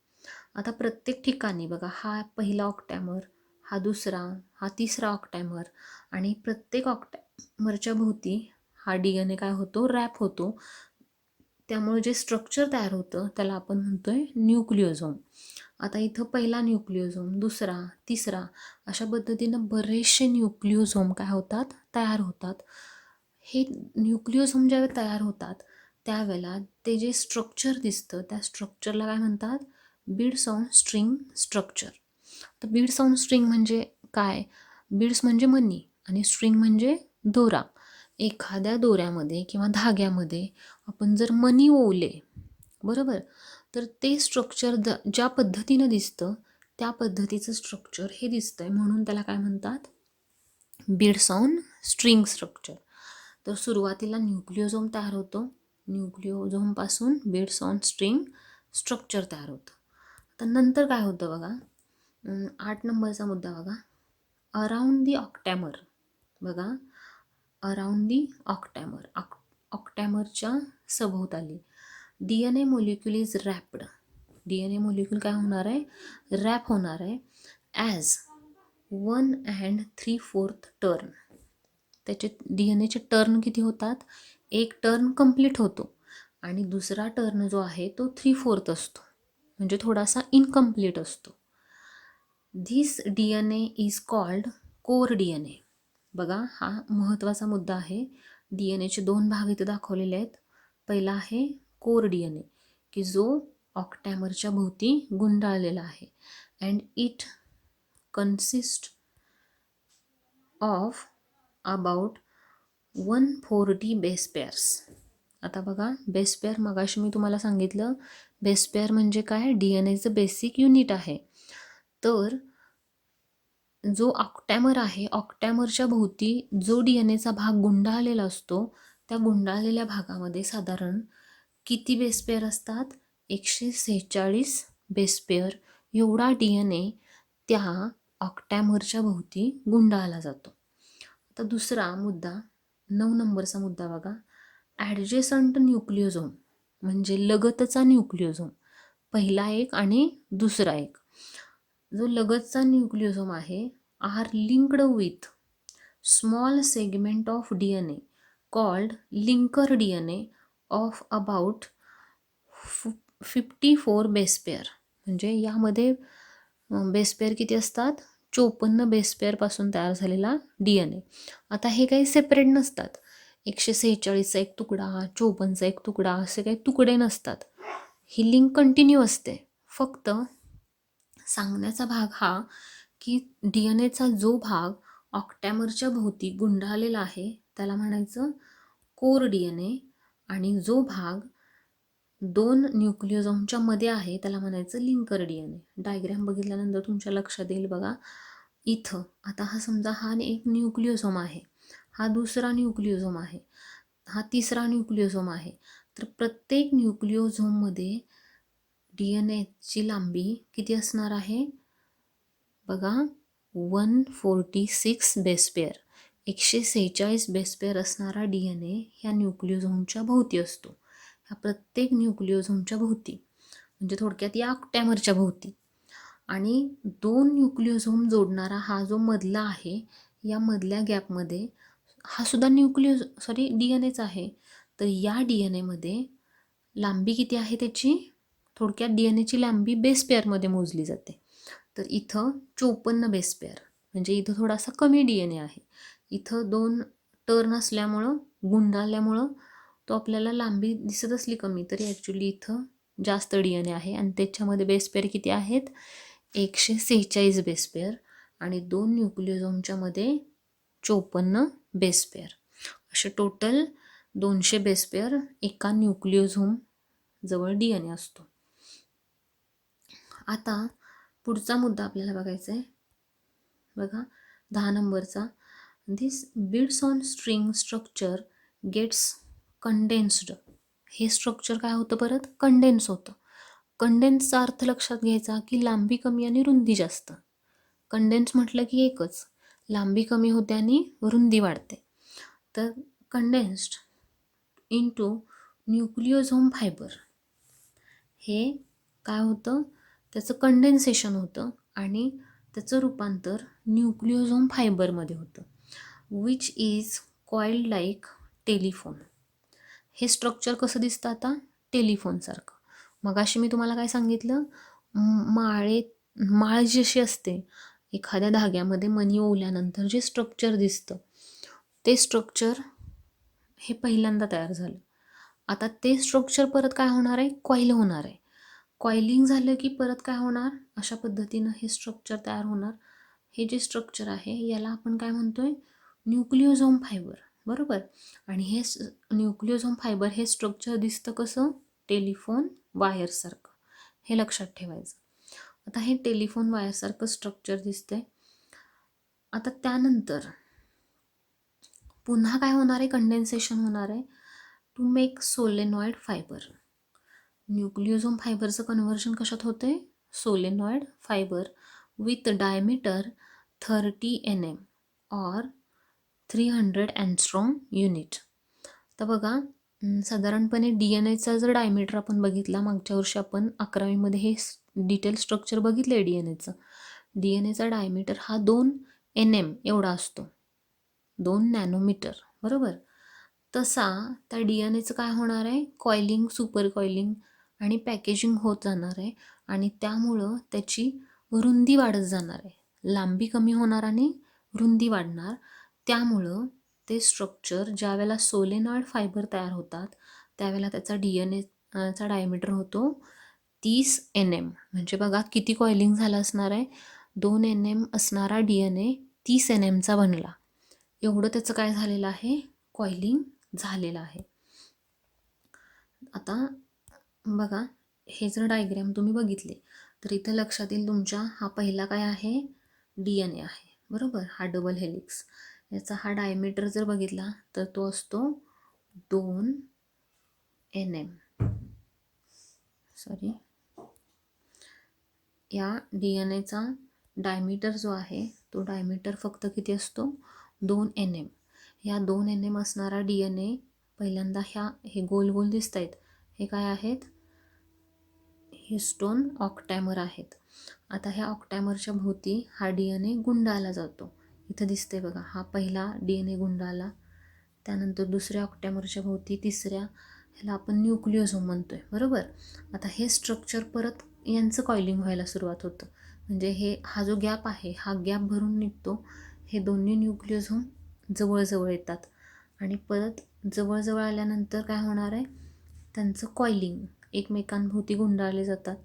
Speaker 1: आता प्रत्येक ठिकाणी बघा, हा पहिला ऑक्टॅमर, हा दुसरा, हा तिसरा ऑक्टॅमर, आणि प्रत्येक ऑक्टॅमरच्या भोवती हा DNA काय होतो? रॅप होतो. त्यामुळे जे स्ट्रक्चर तयार होतं त्याला आपण म्हणतोय न्यूक्लिओझोम. आता इथं पहिला न्यूक्लिओझोम, दुसरा, तिसरा, अशा पद्धतीनं बरेचसे न्यूक्लिओझोम काय होतात? तयार होतात. हे न्यूक्लिओझोम ज्यावेळी तयार होतात त्यावेळेला ते जे स्ट्रक्चर दिसतं त्या स्ट्रक्चरला काय म्हणतात? Beads on string structure. तर बीड्स ऑन स्ट्रिंग म्हणजे काय? बीड्स म्हणजे मणी आणि स्ट्रिंग म्हणजे दोरा. एखाद्या दोऱ्यामध्ये किंवा धाग्यामध्ये आपण जर मणी ओवले, बरोबर, तर ते स्ट्रक्चर ज्या पद्धतीनं दिसतं त्या पद्धतीचं स्ट्रक्चर हे दिसतंय, म्हणून त्याला काय म्हणतात? Beads on string structure. तर सुरुवातीला न्यूक्लिओझोम तयार होतो, न्यूक्लिओझोमपासून बिट्स ऑन स्ट्रिंग स्ट्रक्चर तयार होतं. तर नंतर काय होतं बघा, 8 नंबरचा मुद्दा बघा, अराउंड दी ऑक्टॅमर. बघा, अराउंड दी ऑक्टॅमर, ऑक्टॅमरच्या सभोवताली DNA molecule is wrapped. DNA molecule काय होणार आहे, रॅप होणार आहे ॲज 1 and 3/4 टर्न. त्याचे DNAचे टर्न किती होतात, एक टर्न कंप्लीट होतो आणि दुसरा टर्न जो आहे तो 3/4 असतो, म्हणजे थोडासा इनकम्प्लीट असतो. This DNA is called core DNA. बघा, हा महत्त्वाचा मुद्दा आहे. DNAचे 2 भाग इथे दाखवलेले आहेत. पहिला आहे कोर DNA, की जो ऑक्टॅमरच्या भोवती गुंडाळलेला आहे, and it consist of about 140 base pairs. आता बघा, बेस पेअर मगाशी मी तुम्हाला सांगितलं, बेस पेअर म्हणजे काय, DNAचं बेसिक युनिट आहे. तर जो ऑक्टॅमर आहे, ऑक्टॅमरच्या भोवती जो DNAचा भाग गुंडाळलेला असतो, त्या गुंडाळलेल्या भागामध्ये साधारण किती बेस पेअर असतात, 146 बेस पेअर एवढा DNA त्या ऑक्टॅमरच्या भोवती गुंडाळला जातो. आता दुसरा मुद्दा, 9 नंबरचा मुद्दा बघा, ॲडजेसंट न्यूक्लिओझोम म्हणजे लगतचा न्यूक्लिओझोम. पहिला एक आणि दुसरा एक. जो लगतचा न्यूक्लिओझोम आहे, are linked with small segment of DNA called linker DNA of about 54 base pair. म्हणजे यामध्ये बेस पेअर किती असतात, 54 बेस पेअरपासून तयार झालेला DNA. आता हे काही सेपरेट नसतात, 146चा एक तुकडा, 54चा एक तुकडा, असे काही तुकडे नसतात. ही लिंक कंटिन्यू असते. फक्त सांगण्याचा भाग हा की DNAचा जो भाग ऑक्टॅमरच्या भोवती गुंडाळलेला आहे त्याला म्हणायचं कोर DNA, आणि जो भाग 2 न्यूक्लिओझोमच्या मध्ये आहे त्याला म्हणायचं लिंकर DNA. डायग्रॅम बघितल्यानंतर तुमच्या लक्षात येईल बघा. इथं आता हा समजा हा एक न्यूक्लिओझोम आहे, हा दुसरा न्यूक्लिओझोम आहे, हा तिसरा न्यूक्लिओझोम आहे. तर प्रत्येक न्यूक्लिओझोममध्ये DNAची लांबी किती असणार आहे बघा, 146 बेस पेअर, 146 बेस पेअर असणारा DNA ह्या न्यूक्लिओझोमच्या भोवती असतो. ह्या प्रत्येक न्यूक्लिओझोमच्या भोवती, म्हणजे थोडक्यात या ऑक्टॅमरच्या भोवती. आणि 2 न्यूक्लिओझोम जोडणारा हा जो मधला आहे, या मधल्या गॅपमध्ये हा सुद्धा DNAचा आहे. तर या DNAमध्ये लांबी किती आहे त्याची, थोडक्यात DNAची लांबी बेस पेअरमध्ये मोजली जाते. तर इथं 54 बेस पेअर, म्हणजे इथं थोडासा कमी DNA आहे. इथं 2 टर्न असल्यामुळं, गुंडाळल्यामुळं तो आपल्याला लांबी दिसत असली कमी, तरी ॲक्च्युली इथं जास्त DNA आहे. आणि त्याच्यामध्ये बेस पेअर किती आहेत, 146 बेस पेअर, आणि 2 न्यूक्लिओझोमच्या मध्ये 54 बेस पेअर, असे टोटल 200 बेस पेअर एका न्यूक्लिओझोम जवळ DNA असतो. आता पुढचा मुद्दा आपल्याला बघायचा आहे बघा, 10 नंबरचा, this bits on string structure gets condensed. हे स्ट्रक्चर काय होतं, परत कंडेन्स होतं. कंडेन्सचा अर्थ लक्षात घ्यायचा की लांबी कमी आणि रुंदी जास्त. कंडेन्स म्हटलं की एकच, लांबी कमी होते आणि रुंदी वाढते. तर कंडेन्स्ड इनटू न्यूक्लिओझोम फायबर, हे काय होतं, त्याचं कंडेन्सेशन होतं आणि त्याचं रूपांतर न्यूक्लिओझोम फायबरमध्ये होतं, which is coiled like telephone. हे स्ट्रक्चर कसं दिसतं आता, टेलिफोनसारखं. मगाशी मी तुम्हाला काय सांगितलं, माळ जशी असते, एखाद्या धाग्यामध्ये मणी ओवल्यानंतर जे स्ट्रक्चर दिसतं, ते स्ट्रक्चर हे पहिल्यांदा तयार झालं. आता ते स्ट्रक्चर परत काय होणार आहे, कॉईल होणार आहे. कॉइलिंग झालं की परत काय होणार, अशा पद्धतीनं हे स्ट्रक्चर तयार होणार. हे जे स्ट्रक्चर आहे याला आपण काय म्हणतोय, न्यूक्लिओझोम फायबर, बरोबर. आणि हे न्यूक्लिओझोम फायबर हे स्ट्रक्चर दिसतं कसं, टेलिफोन वायरसारखं. हे लक्षात ठेवायचं. आता हे टेलिफोन वायरसारखं स्ट्रक्चर दिसतंय. आता त्यानंतर पुन्हा काय होणार आहे, कंडेन्सेशन होणार आहे. To make solenoid fibre. Nucleosome फायबरचं कन्व्हर्जन कशात होते? Solenoid fibre with diameter 30 NM और 300 अँगस्ट्रॉम युनिट. तर बघा साधारणपणे DNA जर डायमीटर आपण बघितला, मागच्या वर्षी आपण 11वीमध्ये हे डिटेल स्ट्रक्चर बघितलं आहे DNAचं. DNAचा डायमीटर हा 2 NM एवढा असतो, 2 नॅनोमीटर, बरोबर. तसा त्या DNAचं काय होणार आहे? कॉइलिंग, सुपर कॉइलिंग आणि पॅकेजिंग होत जाणार आहे आणि त्यामुळं त्याची रुंदी वाढत जाणार आहे. लांबी कमी होणार आणि रुंदी वाढणार. त्यामुळं ते स्ट्रक्चर ज्यावेळेला सोलेनॉइड फायबर तयार होतात त्यावेळेला त्याचा DNAचा डायमीटर होतो 30 NM. म्हणजे बघा किती कॉइलिंग झालं असणार आहे. 2 NM असणारा DNA 30 NMचा बनला. एवढं त्याचं काय झालेलं आहे? कॉइलिंग झालेलं आहे. आता बघा हे जर डायग्रॅम तुम्ही बघितले तर इथं लक्षात येईल तुमच्या, हा पहिला काय आहे? DNA आहे, बरोबर. हा डबल हेलिक्स, याचा हा डायमीटर जर बघितला तर तो असतो 2 NM. सॉरी, या DNAचा डायमीटर जो आहे तो डायमीटर फक्त किती असतो? 2 NM. या 2 NM असणारा DNA पहिल्यांदा हे गोल गोल दिसत आहेत, हे काय आहेत? हिस्टोन ऑक्टॅमर आहेत. आता ह्या ऑक्टॅमरच्या भोवती हा DNA गुंडाळला जातो. इथं दिसतंय बघा, हा पहिला DNA गुंडाळला, त्यानंतर दुसऱ्या ऑक्टॅमरच्या भोवती, तिसऱ्या, ह्याला आपण न्यूक्लियोझोम म्हणतोय, बरोबर. आता हे स्ट्रक्चर परत यांचं कॉइलिंग व्हायला सुरुवात होतं. म्हणजे हा जो गॅप आहे हा गॅप भरून निघतो. हे दोन्ही न्यूक्लियोझोम जवळजवळ येतात आणि परत जवळजवळ आल्यानंतर काय होणार आहे? त्यांचं कॉइलिंग, एकमेकांभोवती गुंडाळले जातात.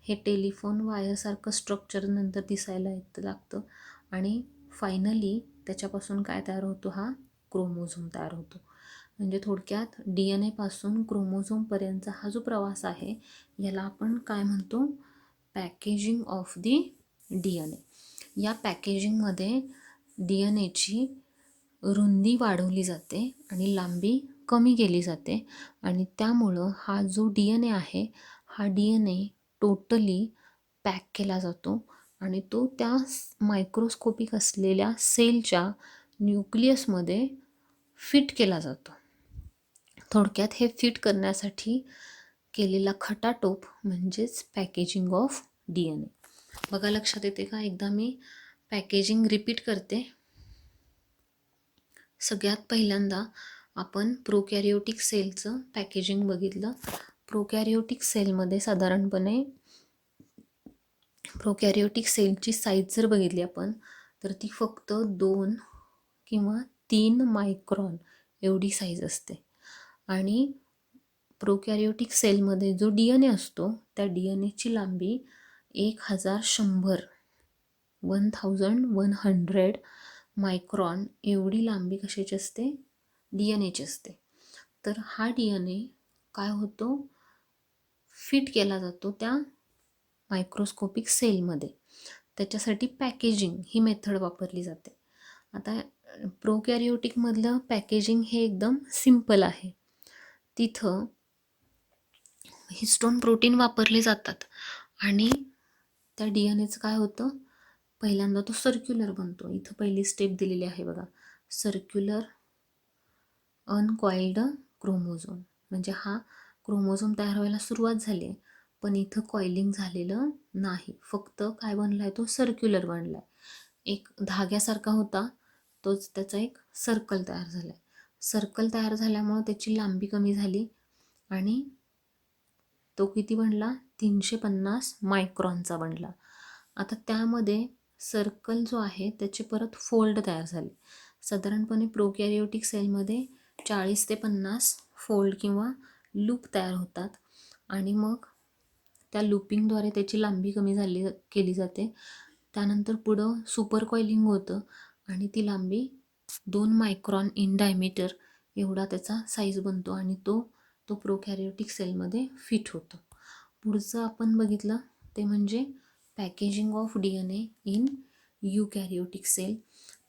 Speaker 1: हे टेलिफोन वायरसारखं स्ट्रक्चर नंतर दिसायला लागतं आणि फायनली त्याच्यापासून काय तयार होतो? हा क्रोमोझोम तयार होतो. म्हणजे थोडक्यात DNA पासून क्रोमोझोमपर्यंतचा हा जो प्रवास आहे याला आपण काय म्हणतो? Packaging of the DNA. या पॅकेजिंगमध्ये DNAची रुंदी वाढवली जाते आणि लांबी कमी केली जाते आणि त्यामुळं हा जो DNA आहे हा DNA टोटली पॅक केला जातो आणि तो त्या मायक्रोस्कोपिक असलेल्या सेलच्या न्यूक्लियसमध्ये फिट केला जातो. थोडक्यात हे फिट करण्यासाठी केलेला खटाटोप म्हणजेच पॅकेजिंग ऑफ DNA. बघा लक्षात येते का? एकदा मी पॅकेजिंग रिपीट करते. सगळ्यात पहिल्यांदा आपण प्रोकॅरियोटिक सेलचं पॅकेजिंग बघितलं. प्रोकॅरियोटिक सेलमध्ये साधारणपणे प्रोकॅरियोटिक सेलची साईज जर बघितली आपण तर ती फक्त 2 किंवा 3 मायक्रॉन एवढी साईज असते आणि प्रोकॅरियोटिक सेलमध्ये जो DNA असतो त्या DNAची लांबी 1100 मायक्रॉन एवढी लांबी कशाची असते? DNAची असते. तर हा DNA काय होतो? फिट केला जातो त्या मायक्रोस्कोपिक सेलमध्ये. त्याच्यासाठी पॅकेजिंग ही मेथड वापरली जाते. आता प्रोकॅरियोटिकमधलं पॅकेजिंग हे एकदम सिम्पल आहे. तिथं हिस्टोन प्रोटीन वापरले जातात आणि त्या DNAचं काय होतं? पहिल्यांदा तो सर्क्युलर बनतो. इथं पहिली स्टेप दिलेली आहे बघा, सर्क्युलर अनकॉइल्ड क्रोमोझोम. म्हणजे हा क्रोमोझोम तयार व्हायला सुरुवात झाली आहे पण इथं कॉइलिंग झालेलं नाही. फक्त काय बनला आहे? तो सर्क्युलर बनला आहे. एक धाग्यासारखा होता तोच त्याचा एक सर्कल तयार झाला आहे. सर्कल तयार झाल्यामुळं त्याची लांबी कमी झाली आणि तो किती बनला? 350 मायक्रॉनचा बनला. आता त्यामध्ये सर्कल जो आहे त्याचे परत फोल्ड तयार झाले. साधारणपणे प्रोकॅरियोटिक सेलमध्ये 40 ते 50 फोल्ड किंवा लूप तयार होतात आणि मग त्या लूपिंगद्वारे त्याची लांबी कमी केली जाते. त्यानंतर पुढं सुपर कॉइलिंग होतं आणि ती लांबी 2 मायक्रॉन इन डायमीटर एवढा त्याचा साईज बनतो आणि तो प्रोकॅरियोटिक सेलमध्ये फिट होतो. पुढचं आपण बघितलं ते म्हणजे packaging of DNA in eukaryotic cell.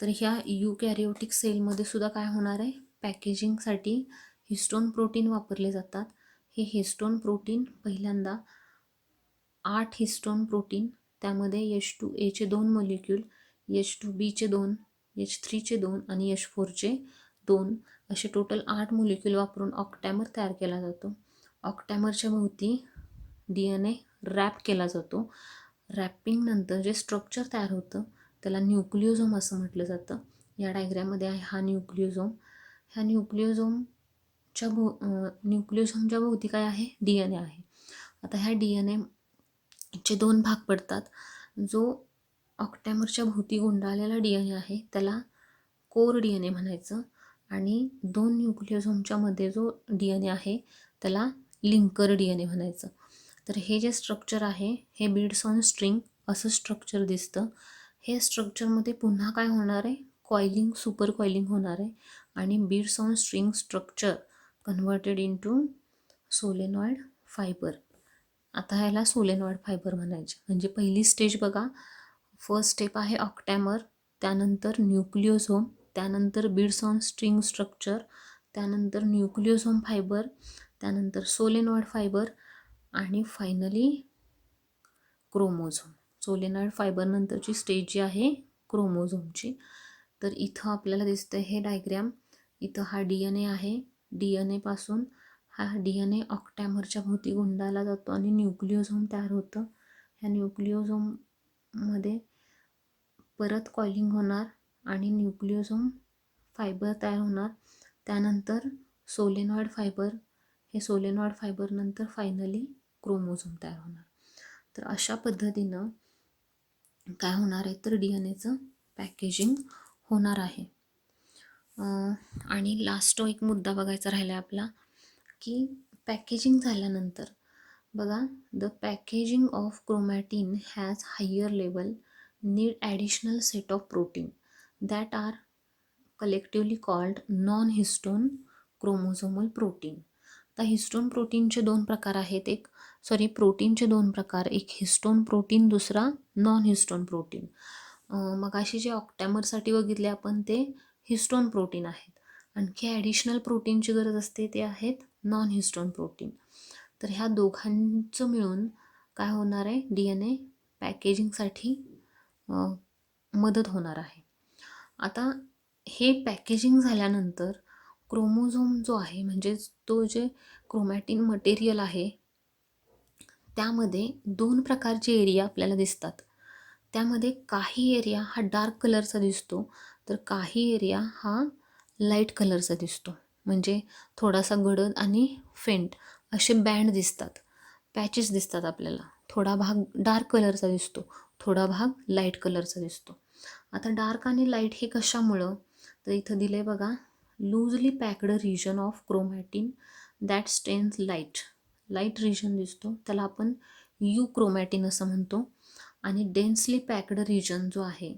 Speaker 1: तर ह्या यूकॅरियोटिक सेलमध्ये सुद्धा काय होणार आहे? पॅकेजिंगसाठी हिस्टोन प्रोटीन वापरले जातात. हे हिस्टोन प्रोटीन पहिल्यांदा 8 हिस्टोन प्रोटीन, त्यामध्ये H2A चे 2 मॉलिक्यूल, H2B चे 2, H3चे 2 आणि H4चे 2 असे टोटल 8 मॉलिक्यूल वापरून ऑक्टॅमर तयार केला जातो. ऑक्टॅमरच्या भोवती DNA रॅप केला जातो. रॅपिंग नंतर जे स्ट्रक्चर तयार होतं त्याला न्यूक्लिओझोम असं म्हटलं जातं. या डायग्रॅममध्ये आहे हा न्यूक्लिओझोम. ह्या न्यूक्लिओझोमच्या भोवती काय आहे? DNA आहे. आता ह्या DNAचे 2 भाग पडतात. जो ऑक्टॅमरच्या भोवती गुंडाळलेला DNA आहे त्याला कोर DNA म्हणायचं आणि 2 न्यूक्लिओझोमच्या मध्ये जो DNA आहे त्याला लिंकर DNA म्हणायचं. तर हे जे स्ट्रक्चर आहे हे बीड्स ऑन स्ट्रिंग असं स्ट्रक्चर दिसतं. हे स्ट्रक्चरमध्ये पुन्हा काय होणार आहे? कॉइलिंग, सुपर कॉइलिंग होणार आहे आणि beads on string structure converted into solenoid fibre. आता ह्याला सोलेनॉइड फायबर म्हणायचे. म्हणजे पहिली स्टेज बघा, फर्स्ट स्टेप आहे ऑक्टॅमर, त्यानंतर न्यूक्लिओझोम, त्यानंतर बीड्स ऑन स्ट्रिंग स्ट्रक्चर, त्यानंतर न्यूक्लिओझोम फायबर, त्यानंतर सोलेनॉइड फायबर आणि फायनली क्रोमोझोम. सोलेनॉइड फायबर नंतरची स्टेज जी आहे क्रोमोझोमची. तर इथं आपल्याला दिसतं हे डायग्रॅम. इथं हा DNA आहे. DNA पासून हा DNA ऑक्टॅमरच्या भोवती गुंडाळला जातो आणि न्यूक्लिओझोम तयार होतं. ह्या न्यूक्लिओझोममध्ये परत कॉइलिंग होणार आणि न्यूक्लिओझोम फायबर तयार होणार. त्यानंतर सोलेनॉइड फायबर, हे सोलेनॉइड फायबर नंतर फायनली क्रोमोझोम तयार होणार. तर अशा पद्धतीनं काय होणार आहे तर DNAचं पॅकेजिंग होणार आहे. आणि लास्ट एक मुद्दा बघायचा राहिला आपला की पॅकेजिंग झाल्यानंतर बघा, the packaging of chromatin has higher level need additional set of protein that are collectively called non histone chromosomal protein. आता हिस्टोन प्रोटीनचे 2 प्रकार आहेत. प्रोटीनचे 2 प्रकार, एक हिस्टोन प्रोटीन, दुसरा नॉन हिस्टोन प्रोटीन. मगाशी जे ऑक्टॅमरसाठी बघितले आपण ते हिस्टोन प्रोटीन आहेत. आणखी ॲडिशनल प्रोटीनची गरज असते ते आहेत नॉन हिस्टोन प्रोटीन. तर ह्या दोघांचं मिळून काय होणार आहे? DNA पॅकेजिंगसाठी मदत होणार आहे. आता हे पॅकेजिंग झाल्यानंतर क्रोमोझोम जो आहे म्हणजे तो जे क्रोमॅटिन मटेरियल आहे त्यामध्ये 2 प्रकारचे एरिया आपल्याला दिसतात. त्यामध्ये काही एरिया हा डार्क कलरचा दिसतो तर काही एरिया हा लाईट कलरचा दिसतो. म्हणजे थोडासा गडद आणि फेंट असे बँड दिसतात, पॅचेस दिसतात आपल्याला. थोडा भाग डार्क कलरचा दिसतो, थोडा भाग लाईट कलरचा दिसतो. आता डार्क आणि लाईट हे कशामुळं? तर इथं दिलं आहे बघा, loosely packed region of chromatin that stains light region दिसतो त्याला आपण यू क्रोमॅटिन असं म्हणतो. आणि डेन्सली पॅक्ड रिजन जो आहे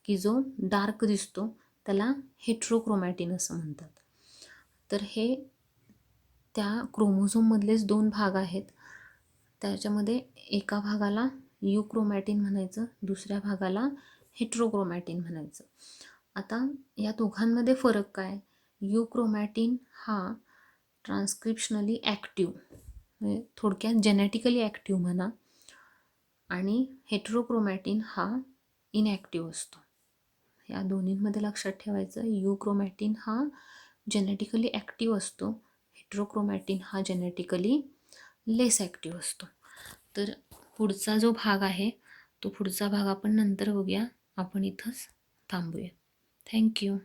Speaker 1: की जो डार्क दिसतो त्याला हेट्रोक्रोमॅटिन असं म्हणतात. तर हे त्या क्रोमोझोममधलेच 2 भाग आहेत. त्याच्यामध्ये एका भागाला यू क्रोमॅटिन म्हणायचं, दुसऱ्या भागाला हेट्रोक्रोमॅटिन म्हणायचं. आता या दोघांमध्ये फरक काय? यू क्रोमॅटिन हा ट्रान्स्क्रिप्शनली ॲक्टिव्ह, म्हणजे थोडक्यात जेनेटिकली ॲक्टिव्ह म्हणा, आणि हेट्रोक्रोमॅटिन हा इनॲक्टिव्ह असतो. या दोन्हींमध्ये लक्षात ठेवायचं, यू क्रोमॅटिन हा जेनेटिकली ॲक्टिव्ह असतो, हेट्रोक्रोमॅटिन हा जेनेटिकली लेस ॲक्टिव्ह असतो. तर पुढचा जो भाग आहे तो पुढचा भाग आपण नंतर बघूया. आपण इथंच थांबूया. थँक्यू.